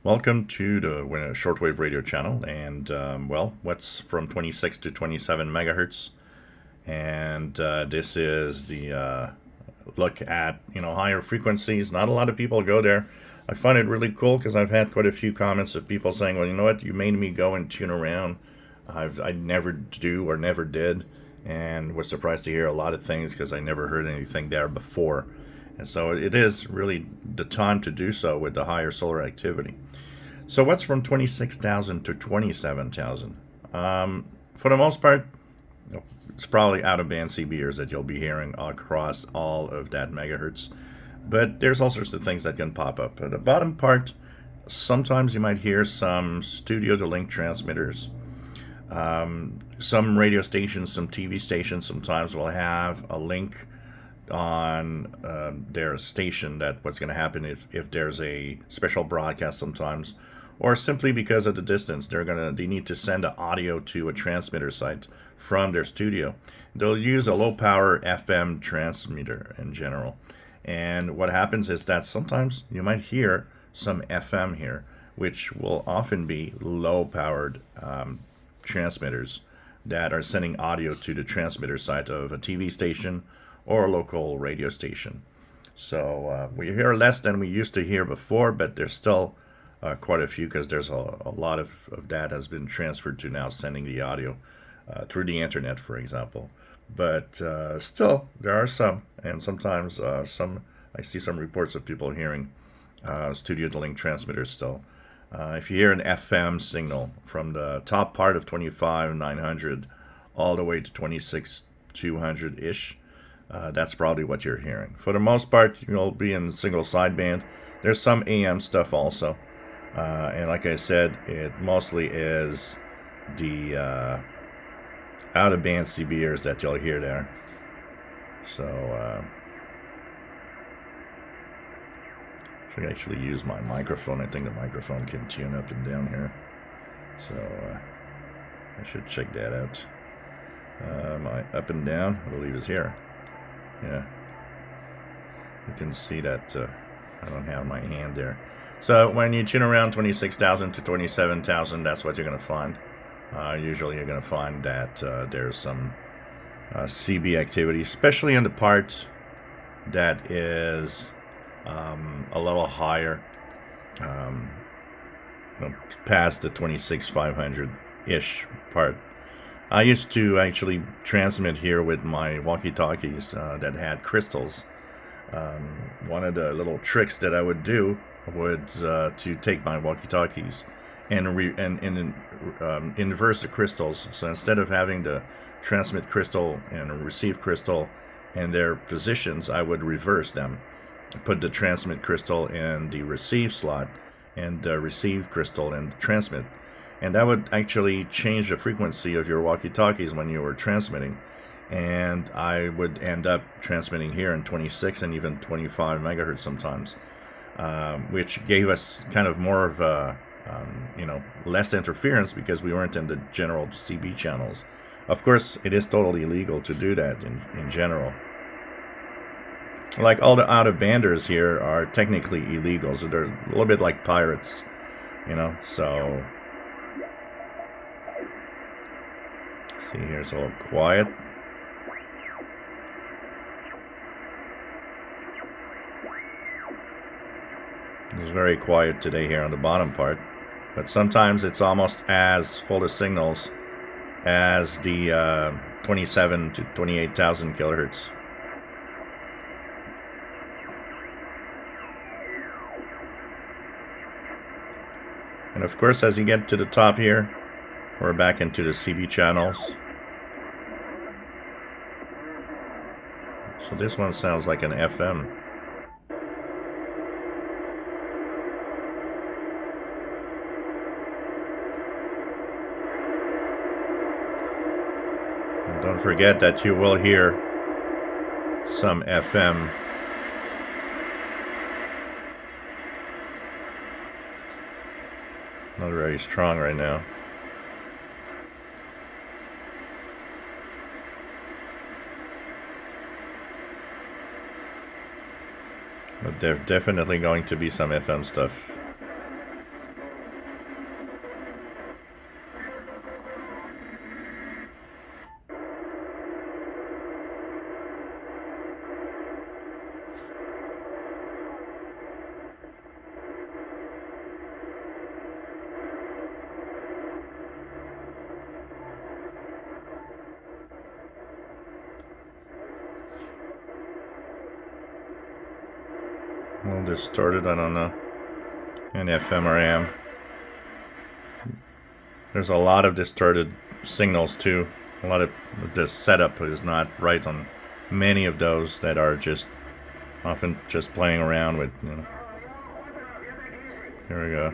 Welcome to the shortwave radio channel, and well, what's from 26 to 27 megahertz, and this is the look at higher frequencies. Not a lot of people go there. I find it really cool because I've had quite a few comments of people saying, "Well, you know what? You made me go and tune around. I never do or never did, and was surprised to hear a lot of things because I never heard anything there before." And so it is really the time to do so with the higher solar activity. So what's from 26,000 to 27,000? For the most part, it's probably out of band CBers that you'll be hearing across all of that megahertz. But there's all sorts of things that can pop up. At the bottom part, sometimes you might hear some studio to link transmitters. Some radio stations, some TV stations sometimes will have a link on their station that what's going to happen if there's a special broadcast sometimes, or simply because of the distance they need to send the audio to a transmitter site from their studio. They'll use a low power FM transmitter in general, and what happens is that sometimes you might hear some FM here, which will often be low powered transmitters that are sending audio to the transmitter site of a TV station or a local radio station. So we hear less than we used to hear before, but there's still quite a few because there's a lot of that has been transferred to now sending the audio through the internet, for example. But still, there are some, and sometimes I see some reports of people hearing studio to link transmitters still. If you hear an FM signal from the top part of 25,900 all the way to 26,200 ish, that's probably what you're hearing. For the most part, you'll be in single sideband. There's some AM stuff also. And like I said, it mostly is the out of band CBers that you'll hear there. So, should actually use my microphone. I think the microphone can tune up and down here. So, I should check that out. My up and down, I believe, is here. Yeah. You can see that I don't have my hand there. So when you tune around 26,000 to 27,000, that's what you're going to find. Usually you're going to find that there's some CB activity, especially in the part that is a little higher, past the 26,500-ish part. I used to actually transmit here with my walkie-talkies that had crystals. One of the little tricks that I would do would to take my walkie-talkies and inverse the crystals. So instead of having to transmit crystal and receive crystal in their positions, I would reverse them. Put the transmit crystal in the receive slot and the receive crystal in the transmit. And that would actually change the frequency of your walkie-talkies when you were transmitting. And I would end up transmitting here in 26 and even 25 megahertz sometimes, which gave us kind of more of a, less interference because we weren't in the general CB channels. Of course, it is totally illegal to do that in general. Like all the out-of-banders here are technically illegal, so they're a little bit like pirates, so... See, here it's a little quiet. It's very quiet today here on the bottom part, but sometimes it's almost as full of signals as the 27 to 28,000 kilohertz. And of course, as you get to the top here, we're back into the CB channels. So this one sounds like an FM. And don't forget that you will hear some FM. Not very strong right now. But there's definitely going to be some FM stuff. little distorted, I don't know. And FM or AM. There's a lot of distorted signals too. A lot of the setup is not right on many of those that are just often just playing around with, you know. Here we go.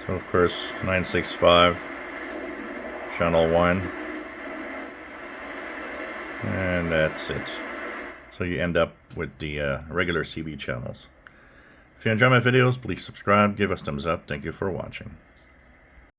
So of course 965 channel 1, and that's it. So you end up with the regular CB channels. If you enjoy my videos, please subscribe, give us thumbs up. Thank you for watching.